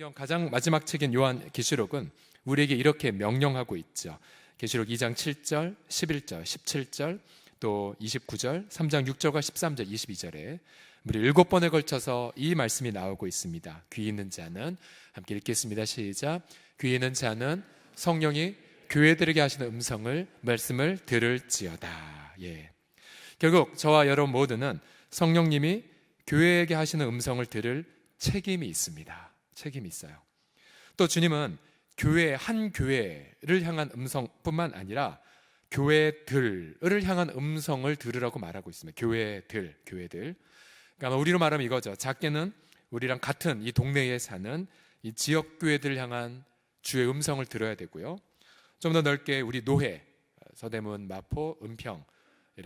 성경 가장 마지막 책인 요한계시록은 우리에게 이렇게 명령하고 있죠. 계시록 2장 7절, 11절, 17절, 또 29절, 3장 6절과 13절, 22절에 무려 7번에 걸쳐서 이 말씀이 나오고 있습니다. 귀 있는 자는 함께 읽겠습니다. 시작. 귀 있는 자는 성령이 교회들에게 하시는 말씀을 들을지어다. 예. 결국 저와 여러분 모두는 성령님이 교회에게 하시는 음성을 들을 책임이 있습니다. 책임이 있어요. 또 주님은 한 교회를 향한 음성뿐만 아니라 교회들을 향한 음성을 들으라고 말하고 있습니다. 교회들. 그러니까 우리로 말하면 이거죠. 작게는 우리랑 같은 이 동네에 사는 이 지역 교회들을 향한 주의 음성을 들어야 되고요. 좀 더 넓게 우리 노회, 서대문, 마포, 은평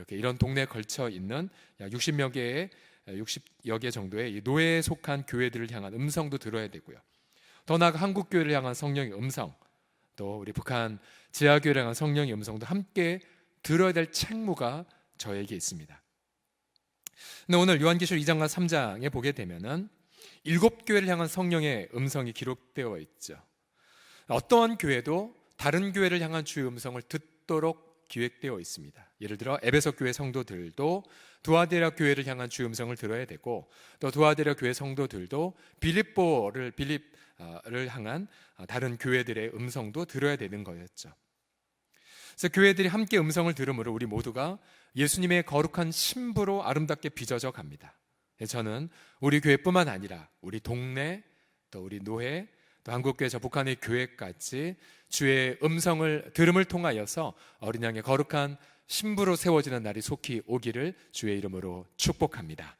이런 동네에 걸쳐 있는 약 60여 개 정도의 이 노회에 속한 교회들을 향한 음성도 들어야 되고요. 더 나아가 한국교회를 향한 성령의 음성, 또 우리 북한 지하교회를 향한 성령의 음성도 함께 들어야 될 책무가 저에게 있습니다. 근데 오늘 요한계시록 2장과 3장에 보게 되면은 7교회를 향한 성령의 음성이 기록되어 있죠. 어떠한 교회도 다른 교회를 향한 주의 음성을 듣도록 기획되어 있습니다. 예를 들어 에베소 교회 성도들도 두아데라 교회를 향한 주의 음성을 들어야 되고, 또 두아데라 교회 성도들도 빌립을 향한 다른 교회들의 음성도 들어야 되는 거였죠. 그래서 교회들이 함께 음성을 들으므로 우리 모두가 예수님의 거룩한 신부로 아름답게 빚어져 갑니다. 저는 우리 교회뿐만 아니라 우리 동네, 또 우리 노회, 또 한국교회, 저 북한의 교회까지 주의 음성을 들음을 통하여서 어린 양의 거룩한 신부로 세워지는 날이 속히 오기를 주의 이름으로 축복합니다.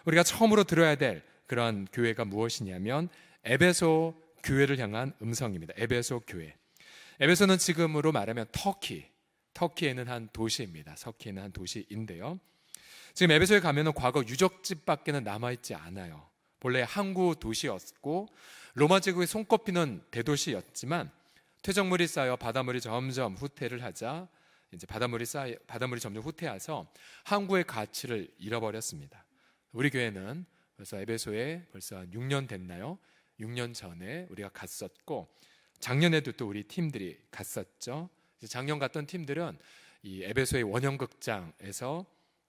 우리가 처음으로 들어야 될 그런 교회가 무엇이냐면 에베소 교회를 향한 음성입니다. 에베소 교회. 에베소는 지금으로 말하면 터키에는 한 도시입니다. 터키에는 한 도시인데요. 지금 에베소에 가면은 과거 유적지밖에는 남아있지 않아요. 본래 항구 도시였고 로마 제국의 손꼽히는 대도시였지만 퇴적물이 쌓여 바닷물이 점점 후퇴를 하자 이제 바닷물이 점점 후퇴해서 항구의 가치를 잃어버렸습니다. 우리 교회는 벌써 에베소에 벌써 한 6년 됐나요? 6년 전에 우리가 갔었고 작년에도 또 우리 팀들이 갔었죠. 작년 갔던 팀들은 이 에베소의 원형극장에서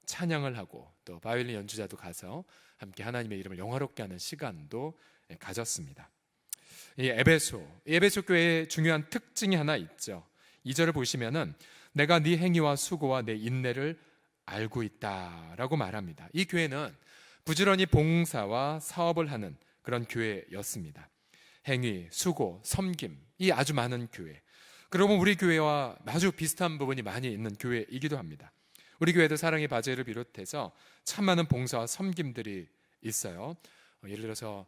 찬양을 하고 또 바이올린 연주자도 가서 함께 하나님의 이름을 영화롭게 하는 시간도 가졌습니다. 이 에베소 교회의 중요한 특징이 하나 있죠. 2절을 보시면은 내가 네 행위와 수고와 내 인내를 알고 있다라고 말합니다. 이 교회는 부지런히 봉사와 사업을 하는 그런 교회였습니다. 행위, 수고, 섬김, 이 아주 많은 교회. 그러면 우리 교회와 아주 비슷한 부분이 많이 있는 교회이기도 합니다. 우리 교회도 사랑의 바제를 비롯해서 참 많은 봉사와 섬김들이 있어요. 예를 들어서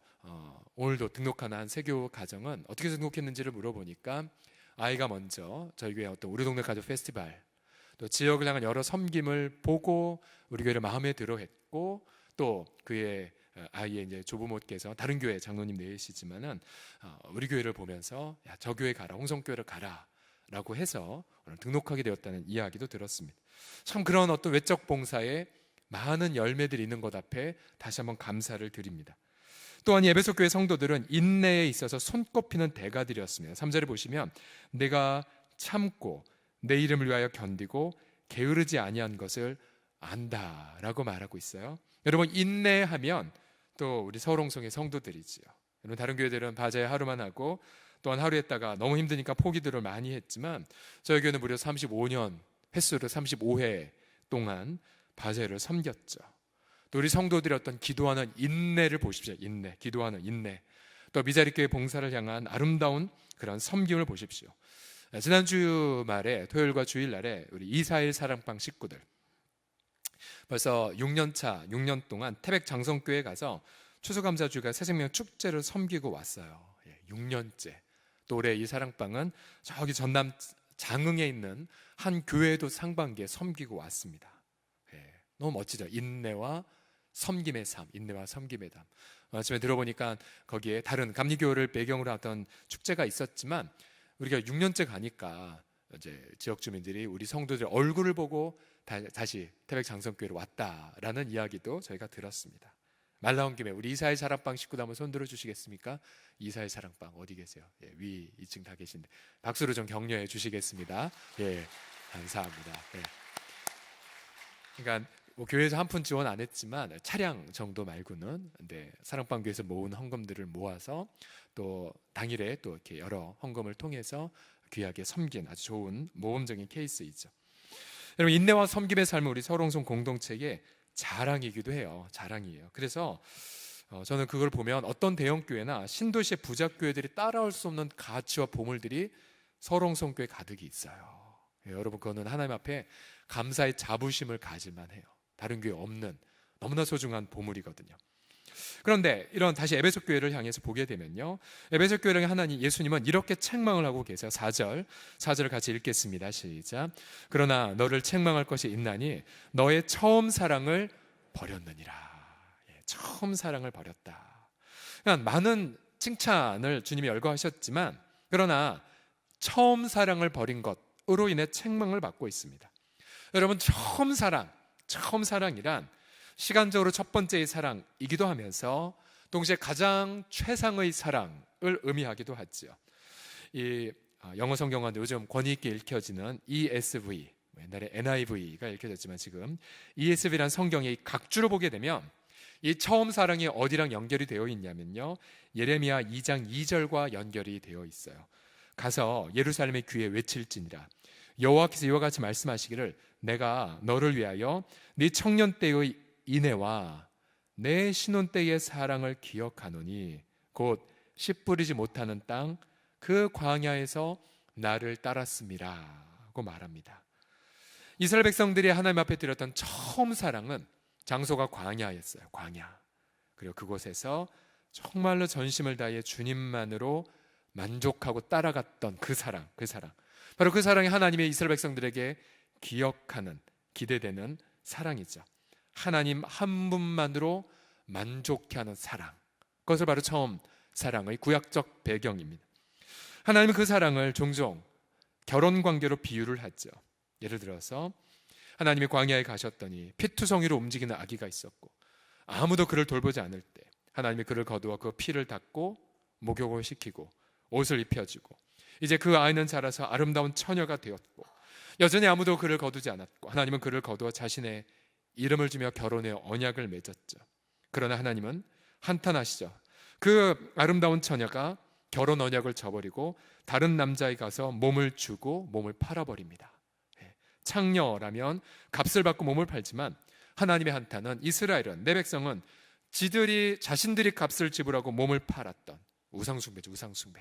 오늘도 등록하는 한 세교 가정은 어떻게 등록했는지를 물어보니까 아이가 먼저 저희 교회 어떤 우리 동네 가족 페스티벌, 또 지역을 향한 여러 섬김을 보고 우리 교회를 마음에 들어 했고, 또 그의 아이의 이제 조부모께서 다른 교회 장로님 내시지만은 우리 교회를 보면서 야, 저 교회 가라, 홍성교회를 가라 라고 해서 오늘 등록하게 되었다는 이야기도 들었습니다. 참 그런 어떤 외적 봉사에 많은 열매들이 있는 것 앞에 다시 한번 감사를 드립니다. 또한 에베소 교회 성도들은 인내에 있어서 손꼽히는 대가들이었습니다. 3절에 보시면 내가 참고 내 이름을 위하여 견디고 게으르지 아니한 것을 안다라고 말하고 있어요. 여러분, 인내하면 또 우리 서울홍성의 성도들이지요. 여러분, 다른 교회들은 바자회 하루만 하고 또한 하루 했다가 너무 힘드니까 포기들을 많이 했지만 저희 교회는 무려 35년 횟수로 35회 동안 바자회를 섬겼죠. 또 우리 성도들이 어떤 기도하는 인내를 보십시오. 기도하는 인내. 또 미자리교회 봉사를 향한 아름다운 그런 섬김을 보십시오. 지난 주말에 토요일과 주일날에 우리 241 사랑방 식구들 벌써 6년 동안 태백 장성교회 가서 추수감사주일과 새생명 축제를 섬기고 왔어요. 6년째. 또 올해 이 사랑방은 저기 전남 장흥에 있는 한 교회도 상반기에 섬기고 왔습니다. 너무 멋지죠. 인내와 섬김의 삶, 인내와 섬김의 삶. 아침에 들어보니까 거기에 다른 감리교를 배경으로 하던 축제가 있었지만 우리가 6년째 가니까 이제 지역 주민들이 우리 성도들의 얼굴을 보고 다시 태백 장성교회로 왔다라는 이야기도 저희가 들었습니다. 말 나온 김에 우리 이사의 사랑방 식구도 한번 손 들어 주시겠습니까? 이사의 사랑방 어디 계세요? 예, 위 2층 다 계신데 박수로 좀 격려해 주시겠습니다. 예, 감사합니다. 예. 그러니까 뭐 교회에서 한 푼 지원 안 했지만 차량 정도 말고는 사랑방 교회에서 모은 헌금들을 모아서 또 당일에 또 이렇게 여러 헌금을 통해서 귀하게 섬긴 아주 좋은 모범적인 케이스이죠. 여러분, 인내와 섬김의 삶은 우리 서롱송 공동체의 자랑이기도 해요. 자랑이에요. 그래서 저는 그걸 보면 어떤 대형교회나 신도시의 부작교회들이 따라올 수 없는 가치와 보물들이 서롱송교회 가득이 있어요. 예, 여러분, 그거는 하나님 앞에 감사의 자부심을 가질만 해요. 다른 교회 없는 너무나 소중한 보물이거든요. 그런데 이런 다시 에베소 교회를 향해서 보게 되면요, 에베소 교회를 향해 하나님 예수님은 이렇게 책망을 하고 계세요. 4절을 같이 읽겠습니다. 시작. 그러나 너를 책망할 것이 있나니 너의 처음 사랑을 버렸느니라. 예, 처음 사랑을 버렸다. 그러니까 많은 칭찬을 주님이 열거하셨지만 그러나 처음 사랑을 버린 것으로 인해 책망을 받고 있습니다. 여러분, 처음 사랑이란 시간적으로 첫 번째의 사랑이기도 하면서 동시에 가장 최상의 사랑을 의미하기도 하죠. 이 영어 성경은 요즘 권위 있게 읽혀지는 ESV, 옛날에 NIV가 읽혀졌지만 지금 ESV란 성경의 각주를 보게 되면 이 처음 사랑이 어디랑 연결이 되어 있냐면요, 예레미야 2장 2절과 연결이 되어 있어요. 가서 예루살렘의 귀에 외칠지니라. 여호와께서 이와 같이 말씀하시기를 내가 너를 위하여 네 청년 때의 인애와 내 신혼 때의 사랑을 기억하노니 곧 씨 뿌리지 못하는 땅 그 광야에서 나를 따랐음이라고 말합니다. 이스라엘 백성들이 하나님 앞에 드렸던 처음 사랑은 장소가 광야였어요. 광야. 그리고 그곳에서 정말로 전심을 다해 주님만으로 만족하고 따라갔던 그 사랑, 바로 그 사랑이 하나님의 이스라엘 백성들에게 기억하는, 기대되는 사랑이죠. 하나님 한 분만으로 만족해 하는 사랑, 그것을 바로 처음 사랑의 구약적 배경입니다. 하나님은 그 사랑을 종종 결혼 관계로 비유를 하죠. 예를 들어서 하나님이 광야에 가셨더니 피투성이로 움직이는 아기가 있었고 아무도 그를 돌보지 않을 때 하나님이 그를 거두어 그 피를 닦고 목욕을 시키고 옷을 입혀주고 이제 그 아이는 자라서 아름다운 처녀가 되었고 여전히 아무도 그를 거두지 않았고 하나님은 그를 거두어 자신의 이름을 주며 결혼의 언약을 맺었죠. 그러나 하나님은 한탄하시죠. 그 아름다운 처녀가 결혼 언약을 저버리고 다른 남자에 가서 몸을 주고 몸을 팔아버립니다. 창녀라면 값을 받고 몸을 팔지만 하나님의 한탄은 이스라엘은, 내 백성은 자신들이 값을 지불하고 몸을 팔았던 우상숭배죠. 우상숭배.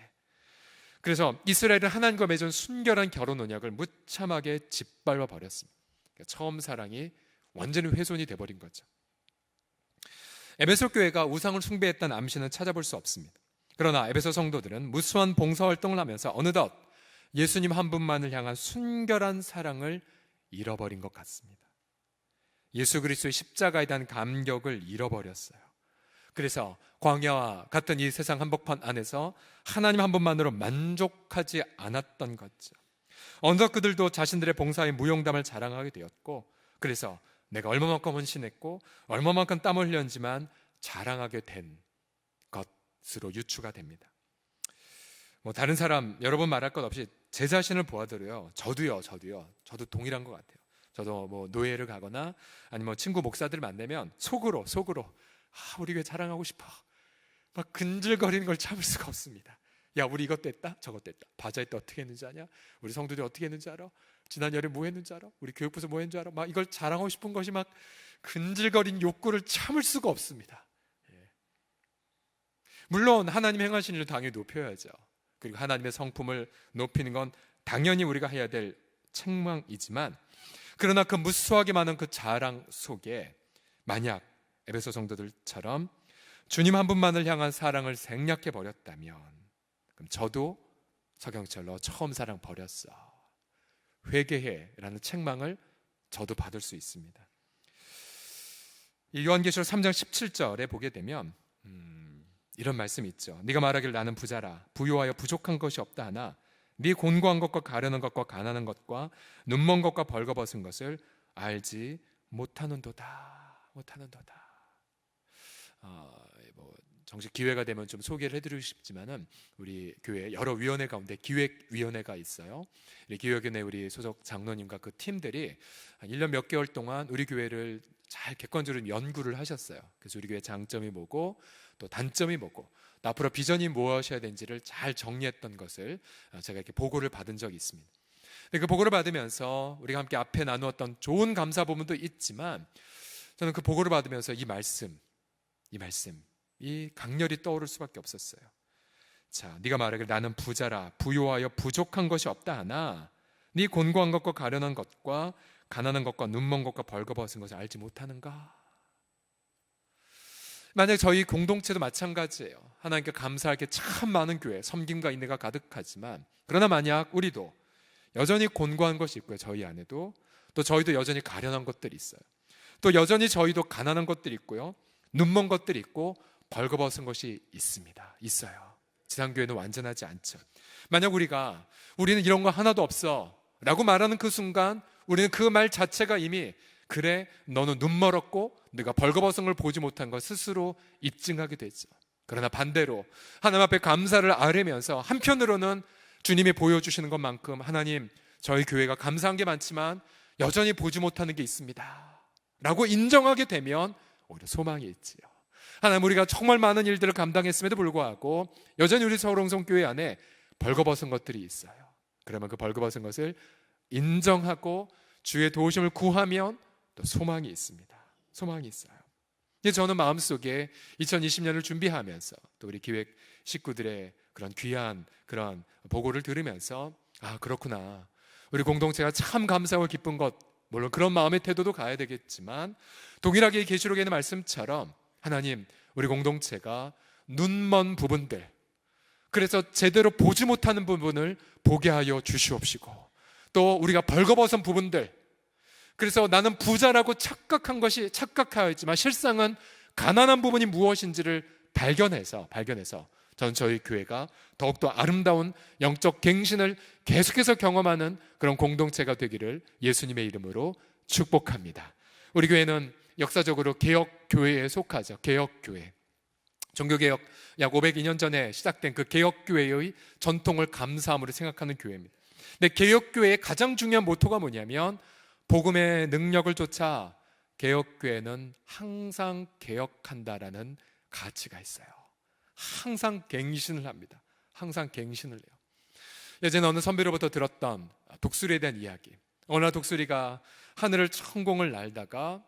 그래서 이스라엘은 하나님과 맺은 순결한 결혼 언약을 무참하게 짓밟아 버렸습니다. 그러니까 처음 사랑이 완전히 훼손이 돼버린 거죠. 에베소 교회가 우상을 숭배했다는 암시는 찾아볼 수 없습니다. 그러나 에베소 성도들은 무수한 봉사활동을 하면서 어느덧 예수님 한 분만을 향한 순결한 사랑을 잃어버린 것 같습니다. 예수 그리스도의 십자가에 대한 감격을 잃어버렸어요. 그래서 광야와 같은 이 세상 한복판 안에서 하나님 한 분만으로 만족하지 않았던 거죠. 어느덧 그들도 자신들의 봉사의 무용담을 자랑하게 되었고, 그래서 내가 얼마만큼 헌신했고 얼마만큼 땀을 흘렸지만 자랑하게 된 것으로 유추가 됩니다. 다른 사람 여러 번 말할 것 없이 제 자신을 보아들어요. 저도 동일한 것 같아요. 저도 노예를 가거나 아니면 친구 목사들 만나면 속으로 우리 교회 자랑하고 싶어 막 근질거리는 걸 참을 수가 없습니다. 야, 우리 이것 됐다 저것 됐다, 바자회 때 어떻게 했는지 아냐, 우리 성도들이 어떻게 했는지 알아, 지난 여름에 뭐 했는지 알아, 우리 교육부에서 뭐 했는지 알아, 막 이걸 자랑하고 싶은 것이 막 근질거린 욕구를 참을 수가 없습니다. 물론 하나님 행하신 일을 당연히 높여야죠. 그리고 하나님의 성품을 높이는 건 당연히 우리가 해야 될 책망이지만, 그러나 그 무수하게 많은 그 자랑 속에 만약 에베소 성도들처럼 주님 한 분만을 향한 사랑을 생략해 버렸다면, 그럼 저도 서경철로 처음 사랑 버렸어, 회개해 라는 책망을 저도 받을 수 있습니다. 이 요한계시록 3장 17절에 보게 되면 이런 말씀이 있죠. 네가 말하길 나는 부자라 부요하여 부족한 것이 없다 하나 네 곤고한 것과 가련한 것과 가난한 것과 눈먼 것과 벌거벗은 것을 알지 못하는도다. 뭐 정식 기회가 되면 좀 소개를 해드리고 싶지만은 우리 교회 여러 위원회 가운데 기획위원회가 있어요. 우리 기획위원회 우리 소속 장로님과 그 팀들이 한 1년 몇 개월 동안 우리 교회를 잘 객관적으로 연구를 하셨어요. 그래서 우리 교회 장점이 뭐고 또 단점이 뭐고 또 앞으로 비전이 무엇이어야 되는지를 잘 정리했던 것을 제가 이렇게 보고를 받은 적이 있습니다. 근데 그 보고를 받으면서 우리가 함께 앞에 나누었던 좋은 감사 부분도 있지만 저는 그 보고를 받으면서 이 말씀이 강렬히 떠오를 수밖에 없었어요. 자, 네가 말하길 나는 부자라 부요하여 부족한 것이 없다 하나 네 곤고한 것과 가련한 것과 가난한 것과 눈먼 것과 벌거벗은 것을 알지 못하는가? 만약 저희 공동체도 마찬가지예요. 하나님께 감사할 게 참 많은 교회, 섬김과 인내가 가득하지만 그러나 만약 우리도 여전히 곤고한 것이 있고요, 저희 안에도 또 저희도 여전히 가련한 것들이 있어요. 또 여전히 저희도 가난한 것들이 있고요, 눈먼 것들이 있고 벌거벗은 것이 있어요. 지상교회는 완전하지 않죠. 만약 우리는 이런 거 하나도 없어 라고 말하는 그 순간 우리는 그 말 자체가 이미 그래 너는 눈멀었고 네가 벌거벗은 걸 보지 못한 걸 스스로 입증하게 되죠. 그러나 반대로 하나님 앞에 감사를 아뢰면서 한편으로는 주님이 보여주시는 것만큼 하나님 저희 교회가 감사한 게 많지만 여전히 보지 못하는 게 있습니다 라고 인정하게 되면 오히려 소망이 있지요. 하나님 우리가 정말 많은 일들을 감당했음에도 불구하고 여전히 우리 서울홍성교회 안에 벌거벗은 것들이 있어요. 그러면 그 벌거벗은 것을 인정하고 주의 도우심을 구하면 또 소망이 있습니다. 소망이 있어요. 저는 마음속에 2020년을 준비하면서 또 우리 기획 식구들의 그런 귀한 그런 보고를 들으면서 그렇구나. 우리 공동체가 참 감사하고 기쁜 것, 물론 그런 마음의 태도도 가야 되겠지만 동일하게 이 계시록에 있는 말씀처럼 하나님 우리 공동체가 눈먼 부분들, 그래서 제대로 보지 못하는 부분을 보게 하여 주시옵시고 또 우리가 벌거벗은 부분들, 그래서 나는 부자라고 착각하였지만 실상은 가난한 부분이 무엇인지를 발견해서 저는 저희 교회가 더욱더 아름다운 영적 갱신을 계속해서 경험하는 그런 공동체가 되기를 예수님의 이름으로 축복합니다. 우리 교회는 역사적으로 개혁교회에 속하죠. 개혁교회, 종교개혁 약 502년 전에 시작된 그 개혁교회의 전통을 감사함으로 생각하는 교회입니다. 근데 개혁교회의 가장 중요한 모토가 뭐냐면 복음의 능력을 쫓아 개혁교회는 항상 개혁한다라는 가치가 있어요. 항상 갱신을 합니다. 항상 갱신을 해요. 예전에 어느 선배로부터 들었던 독수리에 대한 이야기. 어느 날 독수리가 하늘을 천공을 날다가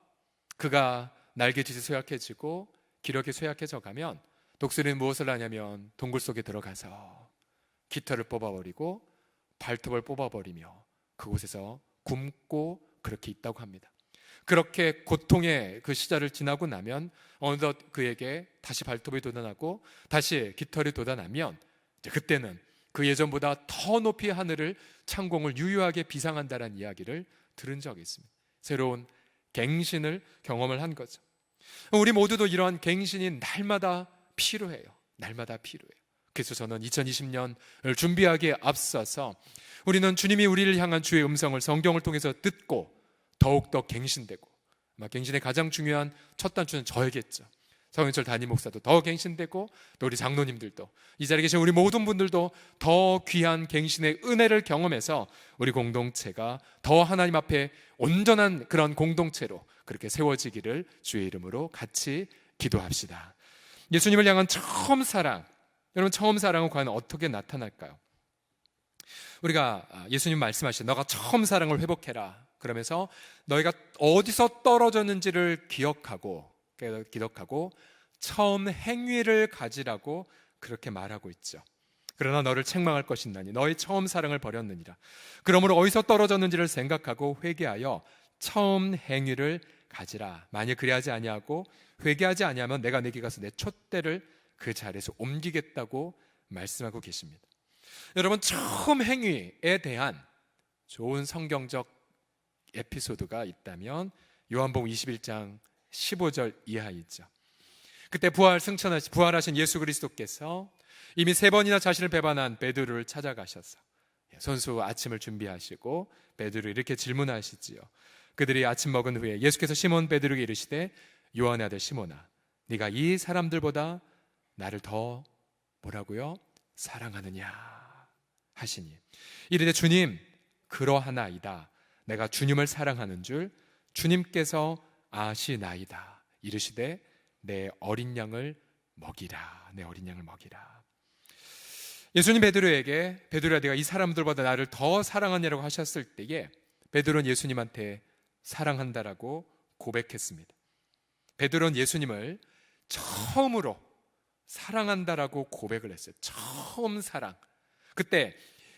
그가 날개짓이 쇠약해지고 기력이 쇠약해져 가면 독수리는 무엇을 하냐면 동굴 속에 들어가서 깃털을 뽑아버리고 발톱을 뽑아버리며 그곳에서 굶고 그렇게 있다고 합니다. 그렇게 고통의 그 시절을 지나고 나면 어느덧 그에게 다시 발톱이 돋아나고 다시 깃털이 돋아나면 이제 그때는 그 예전보다 더 높이 하늘을 창공을 유유하게 비상한다는 이야기를 들은 적이 있습니다. 새로운 갱신을 경험을 한 거죠. 우리 모두도 이러한 갱신이 날마다 필요해요. 날마다 필요해요. 그래서 저는 2020년을 준비하기에 앞서서 우리는 주님이 우리를 향한 주의 음성을 성경을 통해서 듣고 더욱더 갱신되고, 아마 갱신의 가장 중요한 첫 단추는 저에겠죠. 성현철 담임 목사도 더 갱신되고 또 우리 장로님들도 이 자리에 계신 우리 모든 분들도 더 귀한 갱신의 은혜를 경험해서 우리 공동체가 더 하나님 앞에 온전한 그런 공동체로 그렇게 세워지기를 주의 이름으로 같이 기도합시다. 예수님을 향한 처음 사랑, 여러분 처음 사랑은 과연 어떻게 나타날까요? 우리가 예수님 말씀하시죠. 너가 처음 사랑을 회복해라. 그러면서 너희가 어디서 떨어졌는지를 기억하고 처음 행위를 가지라고 그렇게 말하고 있죠. 그러나 너를 책망할 것이나니 너희 처음 사랑을 버렸느니라. 그러므로 어디서 떨어졌는지를 생각하고 회개하여 처음 행위를 가지라. 만일 그리하지 아니하고 회개하지 아니하면 내가 내게 가서 내 촛대를 그 자리에서 옮기겠다고 말씀하고 계십니다. 여러분 처음 행위에 대한 좋은 성경적 에피소드가 있다면 요한복음 21장 15절 이하이죠. 그때 부활하신 예수 그리스도께서 이미 3번이나 자신을 배반한 베드로를 찾아가셔서 손수 아침을 준비하시고 베드로 이렇게 질문하시지요. 그들이 아침 먹은 후에 예수께서 시몬 베드로에게 이르시되 요한의 아들 시몬아 네가 이 사람들보다 나를 더 뭐라고요? 사랑하느냐 하시니 이르되 주님 그러하나이다. 내가 주님을 사랑하는 줄 주님께서 아시나이다. 이르시되 내 어린 양을 먹이라. 내 어린 양을 먹이라. 예수님 베드로에게 베드로야 네가 이 사람들보다 나를 더 사랑하냐라고 하셨을 때에 베드로는 예수님한테 사랑한다라고 고백했습니다. 베드로는 예수님을 처음으로 사랑한다라고 고백을 했어요. 처음 사랑. 그때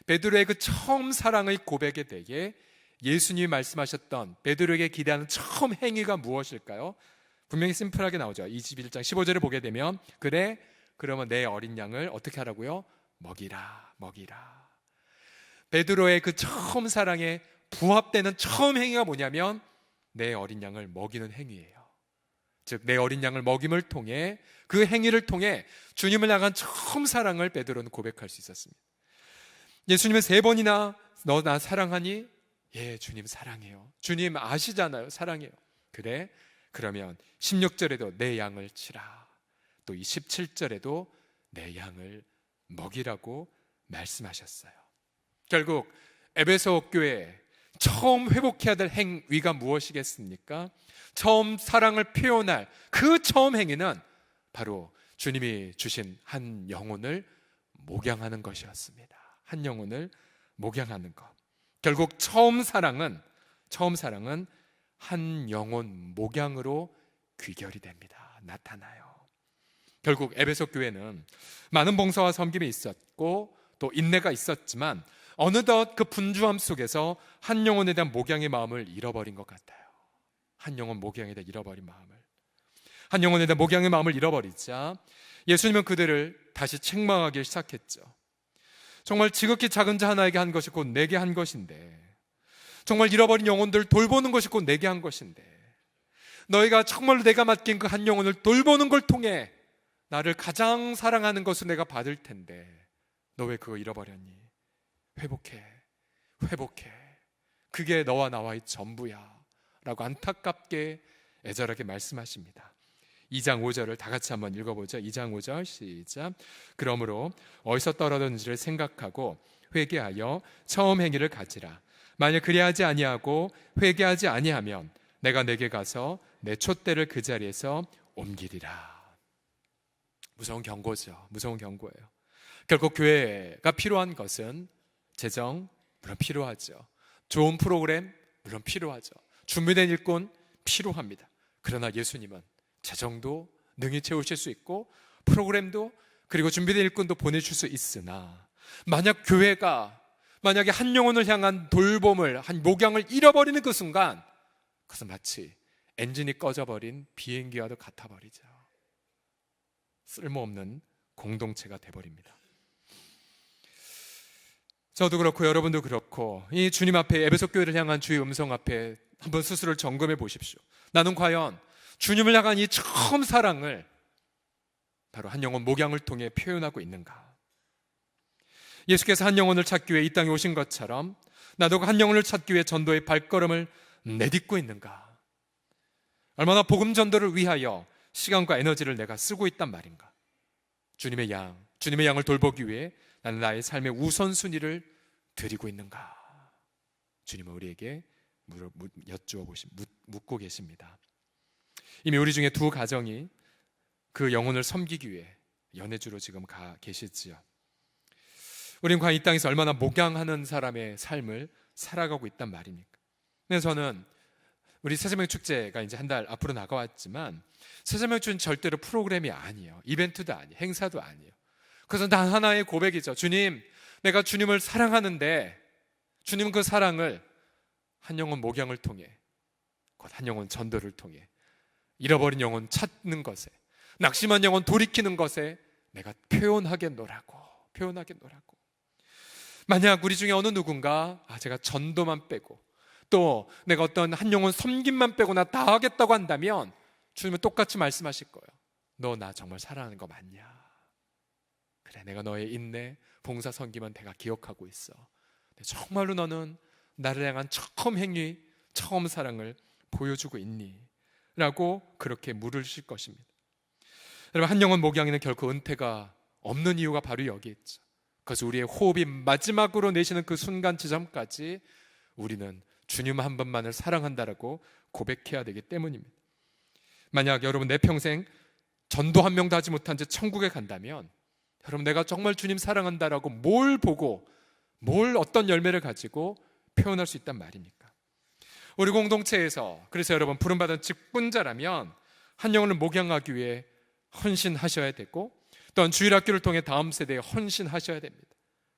베드로의 그 처음 사랑의 고백에 대해 예수님이 말씀하셨던 베드로에게 기대하는 처음 행위가 무엇일까요? 분명히 심플하게 나오죠. 21장 15절을 보게 되면 그래 그러면 내 어린 양을 어떻게 하라고요? 먹이라 먹이라. 베드로의 그 처음 사랑에 부합되는 처음 행위가 뭐냐면 내 어린 양을 먹이는 행위예요. 즉 내 어린 양을 먹임을 통해 그 행위를 통해 주님을 향한 처음 사랑을 베드로는 고백할 수 있었습니다. 예수님은 3번이나 너 나 사랑하니? 예, 주님 사랑해요. 주님 아시잖아요. 사랑해요. 그래? 그러면 16절에도 내 양을 치라. 또 이 17절에도 내 양을 먹이라고 말씀하셨어요. 결국 에베소 교회 처음 회복해야 될 행위가 무엇이겠습니까? 처음 사랑을 표현할 그 처음 행위는 바로 주님이 주신 한 영혼을 목양하는 것이었습니다. 한 영혼을 목양하는 것. 결국 처음 사랑은 한 영혼 목양으로 귀결이 됩니다. 나타나요. 결국 에베소 교회는 많은 봉사와 섬김이 있었고 또 인내가 있었지만 어느덧 그 분주함 속에서 한 영혼에 대한 목양의 마음을 잃어버린 것 같아요. 한 영혼 목양에 대한 잃어버린 마음을. 한 영혼에 대한 목양의 마음을 잃어버리자 예수님은 그들을 다시 책망하기 시작했죠. 정말 지극히 작은 자 하나에게 한 것이 곧 내게 한 것인데, 정말 잃어버린 영혼들을 돌보는 것이 곧 내게 한 것인데, 너희가 정말로 내가 맡긴 그 한 영혼을 돌보는 걸 통해 나를 가장 사랑하는 것을 내가 받을 텐데 너 왜 그거 잃어버렸니? 회복해. 그게 너와 나와의 전부야 라고 안타깝게 애절하게 말씀하십니다. 2장 5절을 다 같이 한번 읽어보죠. 2장 5절 시작. 그러므로 어디서 떨어졌는지를 생각하고 회개하여 처음 행위를 가지라. 만약 그리하지 아니하고 회개하지 아니하면 내가 내게 가서 내 촛대를 그 자리에서 옮기리라. 무서운 경고죠. 무서운 경고예요. 결국 교회가 필요한 것은 재정, 물론 필요하죠. 좋은 프로그램, 물론 필요하죠. 준비된 일꾼 필요합니다. 그러나 예수님은 재정도 능히 채우실 수 있고 프로그램도 그리고 준비된 일꾼도 보내줄 수 있으나 만약에 한 영혼을 향한 돌봄을, 한 목양을 잃어버리는 그 순간 그것은 마치 엔진이 꺼져버린 비행기와도 같아버리죠. 쓸모없는 공동체가 돼버립니다. 저도 그렇고 여러분도 그렇고 이 주님 앞에 에베소 교회를 향한 주의 음성 앞에 한번 스스로를 점검해 보십시오. 나는 과연 주님을 향한 이 처음 사랑을 바로 한 영혼 목양을 통해 표현하고 있는가? 예수께서 한 영혼을 찾기 위해 이 땅에 오신 것처럼 나도 한 영혼을 찾기 위해 전도의 발걸음을 내딛고 있는가? 얼마나 복음 전도를 위하여 시간과 에너지를 내가 쓰고 있단 말인가? 주님의 양을 돌보기 위해 나는 나의 삶의 우선순위를 드리고 있는가? 주님은 우리에게 묻고 계십니다. 이미 우리 중에 2 가정이 그 영혼을 섬기기 위해 연해주로 지금 가 계시지요. 우리는 과연 이 땅에서 얼마나 목양하는 사람의 삶을 살아가고 있단 말입니까? 그래서 저는 우리 새생명 축제가 이제 한 달 앞으로 나가왔지만 새생명 축제는 절대로 프로그램이 아니에요. 이벤트도 아니에요. 행사도 아니에요. 그래서 단 하나의 고백이죠. 주님, 내가 주님을 사랑하는데 주님 그 사랑을 한 영혼 목양을 통해, 곧 한 영혼 전도를 통해, 잃어버린 영혼 찾는 것에, 낙심한 영혼 돌이키는 것에 내가 표현하겠노라고. 만약 우리 중에 어느 누군가 제가 전도만 빼고 또 내가 어떤 한 영혼 섬김만 빼고 나 다 하겠다고 한다면 주님은 똑같이 말씀하실 거예요. 너 나 정말 사랑하는 거 맞냐? 그래, 내가 너의 인내, 봉사, 섬김은 내가 기억하고 있어. 정말로 너는 나를 향한 처음 행위, 처음 사랑을 보여주고 있니? 라고 그렇게 물으실 것입니다. 여러분, 한 영혼 목양에는 결코 은퇴가 없는 이유가 바로 여기 있죠. 그래서 우리의 호흡이 마지막으로 내쉬는 그 순간 지점까지 우리는 주님 한 분만을 사랑한다라고 고백해야 되기 때문입니다. 만약 여러분 내 평생 전도 한 명도 하지 못한 채 천국에 간다면, 여러분 내가 정말 주님 사랑한다라고 뭘 보고 어떤 열매를 가지고 표현할 수 있단 말입니까? 우리 공동체에서 그래서 여러분 부름받은 직분자라면 한 영혼을 목양하기 위해 헌신하셔야 되고, 또한 주일학교를 통해 다음 세대에 헌신하셔야 됩니다.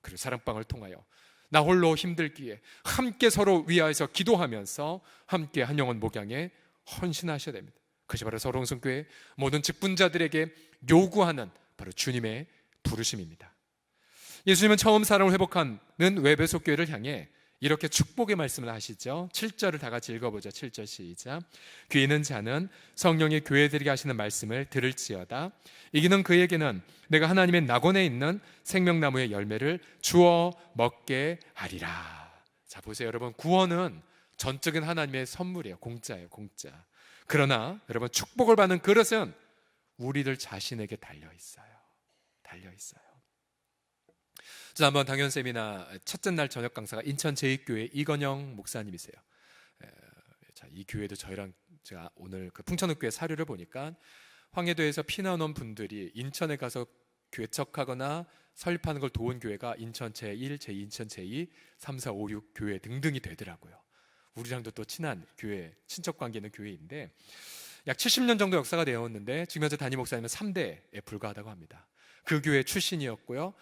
그리고 사랑방을 통하여 나 홀로 힘들기에 함께 서로 위하여서 기도하면서 함께 한 영혼 목양에 헌신하셔야 됩니다. 그것이 바로 서롱성교회 모든 직분자들에게 요구하는 바로 주님의 부르심입니다. 예수님은 처음 사랑을 회복하는 외배속교회를 향해 이렇게 축복의 말씀을 하시죠. 7절을 다 같이 읽어보죠. 7절 시작. 귀 있는 자는 성령이 교회들에게 하시는 말씀을 들을지어다. 이기는 그에게는 내가 하나님의 낙원에 있는 생명나무의 열매를 주어 먹게 하리라. 자, 보세요 여러분, 구원은 전적인 하나님의 선물이에요. 공짜예요, 공짜. 그러나 여러분, 축복을 받는 그릇은 우리들 자신에게 달려있어요. 지난번 당연 세미나 첫째 날 저녁 강사가 인천 제2교회 이건영 목사님이세요. 자, 이 교회도 저희랑 제가 오늘 그 풍천읍교회 사료를 보니까 황해도에서 피난 온 분들이 인천에 가서 개척하거나 설립하는 걸 도운 교회가 인천 제1, 제2, 인천 제2, 3, 4, 5, 6 교회 등등이 되더라고요. 우리랑도 또 친한 교회, 친척 관계 있는 교회인데 약 70년 정도 역사가 되었는데 지금 현재 담임 목사님은 3대에 불과하다고 합니다. 그 교회 출신이었고요.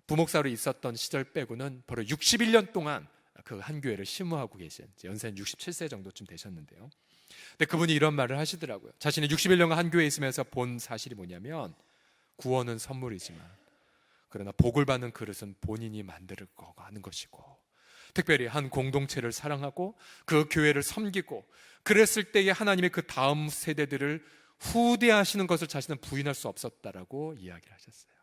부목사로 있었던 시절 빼고는 바로 61년 동안 그 한 교회를 심무하고 계신, 연세는 67세 정도쯤 되셨는데요. 근데 그분이 이런 말을 하시더라고요. 자신이 61년간 한 교회에 있으면서 본 사실이 뭐냐면, 구원은 선물이지만 그러나 복을 받는 그릇은 본인이 만들 거 하는 것이고, 특별히 한 공동체를 사랑하고 그 교회를 섬기고 그랬을 때에 하나님의 그 다음 세대들을 후대하시는 것을 자신은 부인할 수 없었다라고 이야기를 하셨어요.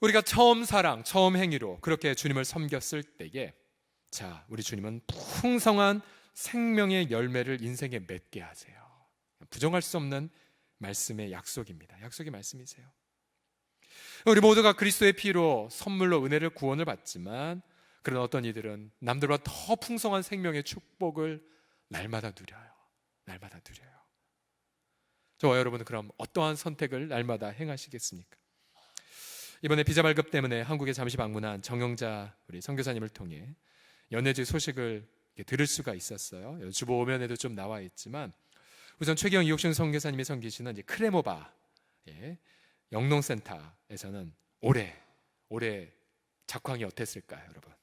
우리가 처음 사랑, 처음 행위로 그렇게 주님을 섬겼을 때에, 자, 우리 주님은 풍성한 생명의 열매를 인생에 맺게 하세요. 부정할 수 없는 말씀의 약속입니다. 약속의 말씀이세요. 우리 모두가 그리스도의 피로 선물로 은혜를, 구원을 받지만, 그런 어떤 이들은 남들보다 더 풍성한 생명의 축복을 날마다 누려요. 날마다 누려요. 저와 여러분은 그럼 어떠한 선택을 날마다 행하시겠습니까? 이번에 비자 발급 때문에 한국에 잠시 방문한 정영자 우리 선교사님을 통해 연해주 소식을 들을 수가 있었어요. 주보 오면에도 좀 나와 있지만, 우선 최경 이옥신 선교사님이 섬기시는 이제 크레모바 영농센터에서는 올해 작황이 어땠을까요, 여러분?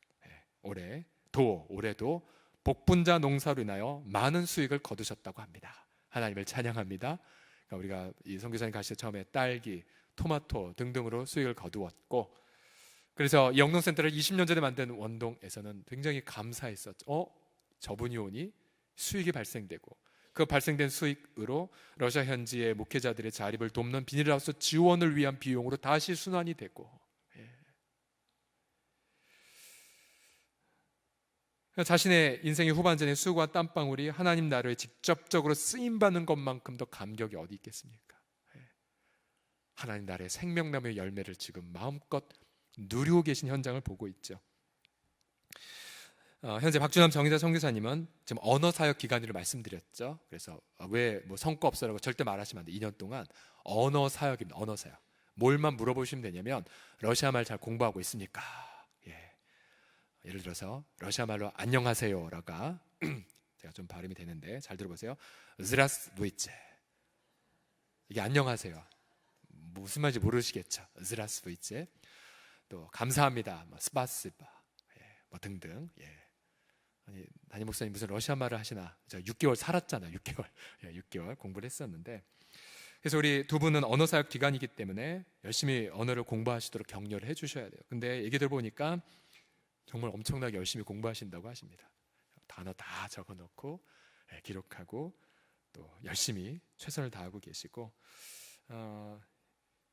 올해도 복분자 농사로 인하여 많은 수익을 거두셨다고 합니다. 하나님을 찬양합니다. 그러니까 우리가 이 선교사님 가실 때 처음에 딸기, 토마토 등등으로 수익을 거두었고, 그래서 영농센터를 20년 전에 만든 원동에서는 굉장히 감사했었죠. 저분이 오니 수익이 발생되고, 그 발생된 수익으로 러시아 현지의 목회자들의 자립을 돕는 비닐하우스 지원을 위한 비용으로 다시 순환이 되고, 자신의 인생의 후반전에 수고와 땀방울이 하나님 나라에 직접적으로 쓰임받는 것만큼 더 감격이 어디 있겠습니까? 하나님 나라의 생명나무의 열매를 지금 마음껏 누리고 계신 현장을 보고 있죠. 현재 박준남 정의자 선교사님은 지금 언어사역 기간으로 말씀드렸죠. 그래서 왜 뭐 성과 없어라고 절대 말하시면 안 돼요. 2년 동안 언어사역입니다. 언어사역. 뭘만 물어보시면 되냐면, 러시아 말 잘 공부하고 있습니까? 예를 들어서 러시아 말로 안녕하세요라가 제가 좀 발음이 되는데 잘 들어보세요. zdravstvuyte. 이게 안녕하세요. 무슨 말인지 모르시겠죠. zdravstvuyte. 또 감사합니다. 뭐 스파시바. 뭐 등등. 아니, 담임 목사님 무슨 러시아 말을 하시나? 제가 6개월 살았잖아요. 6개월 공부를 했었는데, 그래서 우리 두 분은 언어 사역 기간이기 때문에 열심히 언어를 공부하시도록 격려를 해주셔야 돼요. 근데 얘기 들어보니까 정말 엄청나게 열심히 공부하신다고 하십니다. 단어 다 적어놓고 기록하고 또 열심히 최선을 다하고 계시고,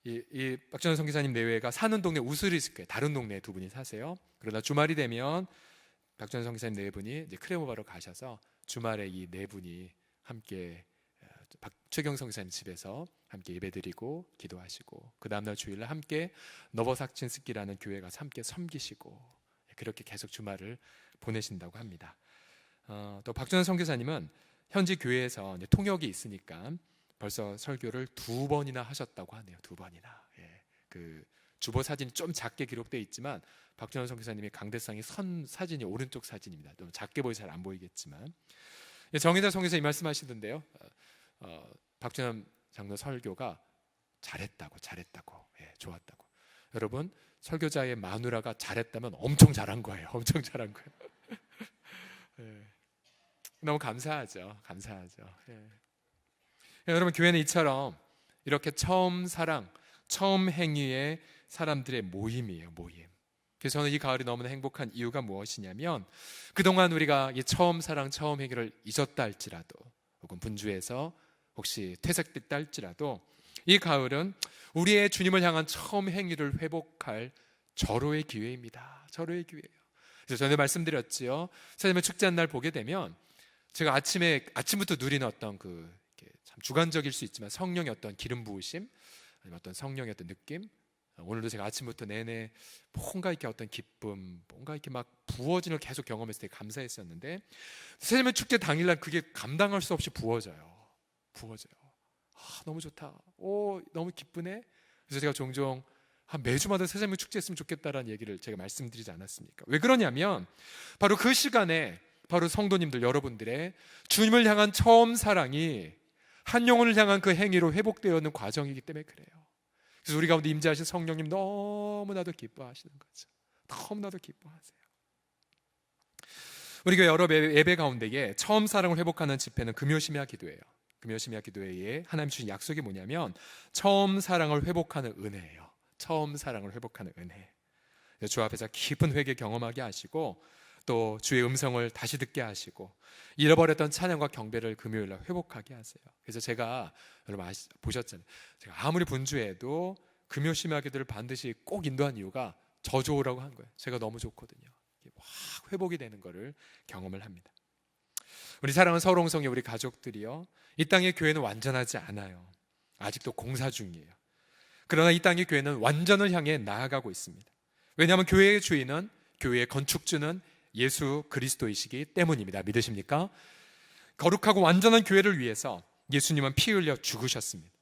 이 박준원 선교사님 내외가 사는 동네 우스리스크에 다른 동네에 두 분이 사세요. 그러나 주말이 되면 박준환 선교사님 네 분이 이제 크레모바로 가셔서 주말에 이 네 분이 함께 최경 선교사님 집에서 함께 예배드리고 기도하시고, 그 다음날 주일날 함께 너버삭친스키라는 교회 가서 함께 섬기시고, 그렇게 계속 주말을 보내신다고 합니다. 또 박준환 선교사님은 현지 교회에서 이제 통역이 있으니까 벌써 설교를 2번이나 하셨다고 하네요. 2번이나. 예. 그 주보 사진이 좀 작게 기록되어 있지만 박준환 선교사님의 강대상이 선 사진이 오른쪽 사진입니다. 좀 작게 보여 잘 안 보이겠지만, 정의자 선교사님 말씀하시던데요. 박준환 장로 설교가 잘했다고, 예, 좋았다고. 여러분, 설교자의 마누라가 잘했다면 엄청 잘한 거예요. 엄청 잘한 거예요. 예. 너무 감사하죠. 예. 여러분, 교회는 이처럼 이렇게 처음 사랑, 처음 행위의 사람들의 모임이에요. 모임. 그래서 저는 이 가을이 너무나 행복한 이유가 무엇이냐면, 그동안 우리가 이 처음 사랑, 처음 행위를 잊었다 할지라도, 혹은 분주해서 혹시 퇴색됐다 할지라도, 이 가을은 우리의 주님을 향한 처음 행위를 회복할 절호의 기회입니다. 절호의 기회예요. 그래서 전에 말씀드렸지요. 사실은 축제한 날 보게 되면 제가 아침부터 누리는 어떤 참 주관적일 수 있지만 성령의 어떤 기름 부으심, 아니면 어떤 성령의 어떤 느낌, 오늘도 제가 아침부터 내내 뭔가 이렇게 어떤 기쁨, 뭔가 이렇게 막 부어지는 걸 계속 경험했을 때 감사했었는데, 세자매 축제 당일날 그게 감당할 수 없이 부어져요. 너무 좋다. 너무 기쁘네. 그래서 제가 종종 매주마다 세자매 축제했으면 좋겠다라는 얘기를 제가 말씀드리지 않았습니까? 왜 그러냐면 바로 그 시간에 바로 성도님들 여러분들의 주님을 향한 처음 사랑이 한 영혼을 향한 그 행위로 회복되어 있는 과정이기 때문에 그래요. 그래서 우리 가운데 임재하신 성령님 너무나도 기뻐하시는 거죠. 너무나도 기뻐하세요. 우리 교회 여러 예배 가운데에 처음 사랑을 회복하는 집회는 금요심야 기도예요. 금요심야 기도회에 하나님 주신 약속이 뭐냐면 처음 사랑을 회복하는 은혜예요. 처음 사랑을 회복하는 은혜. 주 앞에서 깊은 회개 경험하게 하시고, 또 주의 음성을 다시 듣게 하시고, 잃어버렸던 찬양과 경배를 금요일날 회복하게 하세요. 그래서 제가 여러분 보셨잖아요. 제가 아무리 분주해도 금요 심야 기도를 반드시 꼭 인도한 이유가 저 좋으라고 한 거예요. 제가 너무 좋거든요. 확 회복이 되는 거를 경험을 합니다. 우리 사랑하는 서울홍성의 우리 가족들이요, 이 땅의 교회는 완전하지 않아요. 아직도 공사 중이에요. 그러나 이 땅의 교회는 완전을 향해 나아가고 있습니다. 왜냐하면 교회의 주인은, 교회의 건축주는 예수 그리스도이시기 때문입니다. 믿으십니까? 거룩하고 완전한 교회를 위해서 예수님은 피 흘려 죽으셨습니다.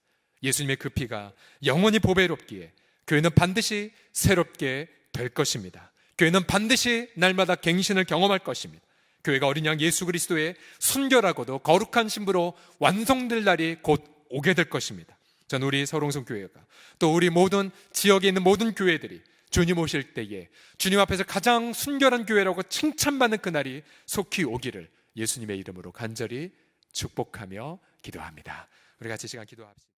예수님의 그 피가 영원히 보배롭기에 교회는 반드시 새롭게 될 것입니다. 교회는 반드시 날마다 갱신을 경험할 것입니다. 교회가 어린 양 예수 그리스도의 순결하고도 거룩한 신부로 완성될 날이 곧 오게 될 것입니다. 저는 우리 서울홍성 교회가, 또 우리 모든 지역에 있는 모든 교회들이 주님 오실 때에 주님 앞에서 가장 순결한 교회라고 칭찬받는 그날이 속히 오기를 예수님의 이름으로 간절히 축복하며 기도합니다. 우리 같이 시간 기도합시다.